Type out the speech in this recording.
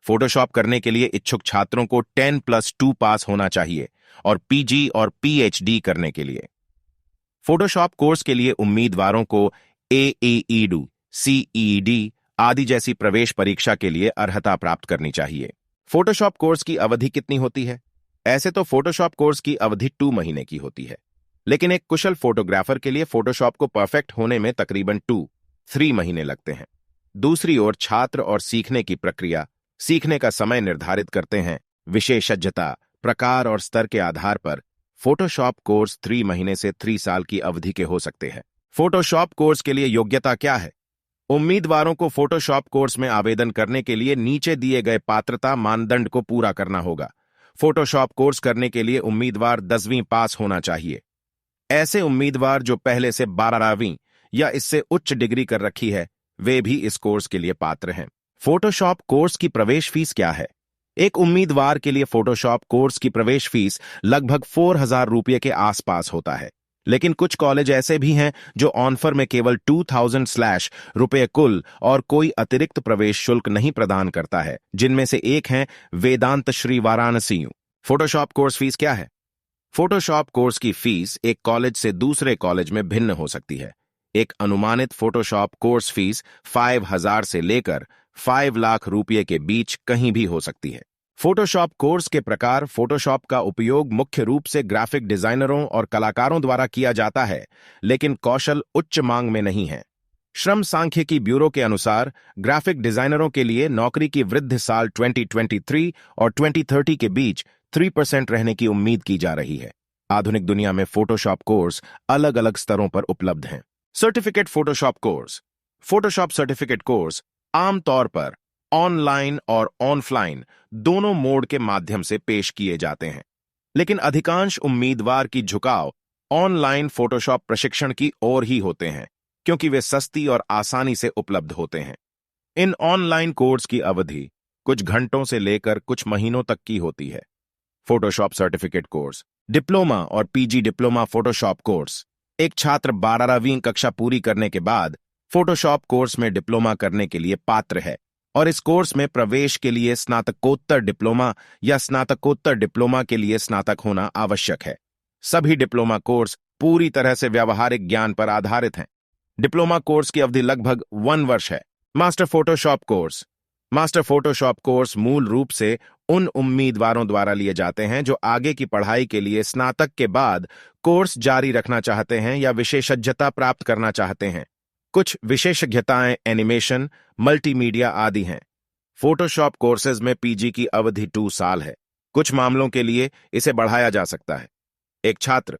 Photoshop करने के लिए इच्छुक छात्रों को 10+2 पास होना चाहिए और पीजी और पीएचडी करने के लिए। फोटोशॉप कोर्स के लिए उम्मीदवारों को AAEDU, CED आदि जैसी प्रवेश परीक्षा के लिए अर्हता प्राप्त करनी चाहिए। फोटोशॉप कोर्स की अवधि कितनी होती है? ऐसे तो फोटोशॉप कोर्स की अवधि 2 महीने की होती है, लेकिन एक कुशल फोटोग्राफर के लिए फोटोशॉप को परफेक्ट होने में तकरीबन 2-3 महीने लगते हैं। दूसरी ओर छात्र और सीखने की प्रक्रिया, सीखने का समय निर्धारित करते हैं। विशेषज्ञता, प्रकार और स्तर के आधार पर फोटोशॉप कोर्स 3 महीने से 3 साल की अवधि के हो सकते हैं। फोटोशॉप कोर्स के लिए योग्यता क्या है? उम्मीदवारों को फोटोशॉप कोर्स में आवेदन करने के लिए नीचे दिए गए पात्रता मानदंड को पूरा करना होगा। फोटोशॉप कोर्स करने के लिए उम्मीदवार 10वीं पास होना चाहिए। ऐसे उम्मीदवार जो पहले से 12वीं या इससे उच्च डिग्री कर रखी है, वे भी इस कोर्स के लिए पात्र हैं। फोटोशॉप कोर्स की प्रवेश फीस क्या है? एक उम्मीदवार के लिए फोटोशॉप कोर्स की प्रवेश फीस लगभग 4,000 रुपये के आसपास होता है, लेकिन कुछ कॉलेज ऐसे भी हैं जो ऑनफर में केवल 2,000 रुपये कुल और कोई अतिरिक्त प्रवेश शुल्क नहीं प्रदान करता है, जिनमें से एक है Vedant Shri Varanasi. Photoshop course fees क्या है? फोटोशॉप कोर्स की फीस एक कॉलेज से दूसरे कॉलेज में भिन्न हो सकती है। एक अनुमानित फोटोशॉप कोर्स फीस 5,000 से लेकर 5 लाख रुपये के बीच कहीं भी हो सकती है। फोटोशॉप कोर्स के प्रकार। फोटोशॉप का उपयोग मुख्य रूप से ग्राफिक डिजाइनरों और कलाकारों द्वारा किया जाता है, लेकिन कौशल उच्च मांग में नहीं है। श्रम सांख्यिकी ब्यूरो के अनुसार ग्राफिक डिजाइनरों के लिए नौकरी की वृद्धि साल 2023 और 2030 के बीच 3% रहने की उम्मीद की जा रही है। आधुनिक दुनिया में फोटोशॉप कोर्स अलग अलग स्तरों पर उपलब्ध हैं। Certificate Photoshop course. Photoshop certificate course आमतौर पर ऑनलाइन और ऑफलाइन दोनों मोड के माध्यम से पेश किए जाते हैं, लेकिन अधिकांश उम्मीदवार की झुकाव ऑनलाइन फोटोशॉप प्रशिक्षण की ओर ही होते हैं, क्योंकि वे सस्ती और आसानी से उपलब्ध होते हैं। इन ऑनलाइन कोर्स की अवधि कुछ घंटों से लेकर कुछ महीनों तक की होती है। Photoshop certificate course. डिप्लोमा और पीजी डिप्लोमा फोटोशॉप कोर्स। एक छात्र 12वीं कक्षा पूरी करने के बाद फोटोशॉप कोर्स में डिप्लोमा करने के लिए पात्र है और इस कोर्स में प्रवेश के लिए स्नातकोत्तर डिप्लोमा या स्नातकोत्तर डिप्लोमा के लिए स्नातक होना आवश्यक है। सभी डिप्लोमा कोर्स पूरी तरह से व्यावहारिक ज्ञान पर आधारित हैं। डिप्लोमा कोर्स की अवधि लगभग 1 वर्ष है। Master Photoshop course. Master Photoshop course मूल रूप से उन उम्मीदवारों द्वारा लिए जाते हैं जो आगे की पढ़ाई के लिए स्नातक के बाद कोर्स जारी रखना चाहते हैं या विशेषज्ञता प्राप्त करना चाहते हैं। कुछ विशेषज्ञताएं एनिमेशन, मल्टीमीडिया आदि हैं। फोटोशॉप कोर्सेज में पीजी की अवधि 2 साल है। कुछ मामलों के लिए इसे बढ़ाया जा सकता है। एक छात्र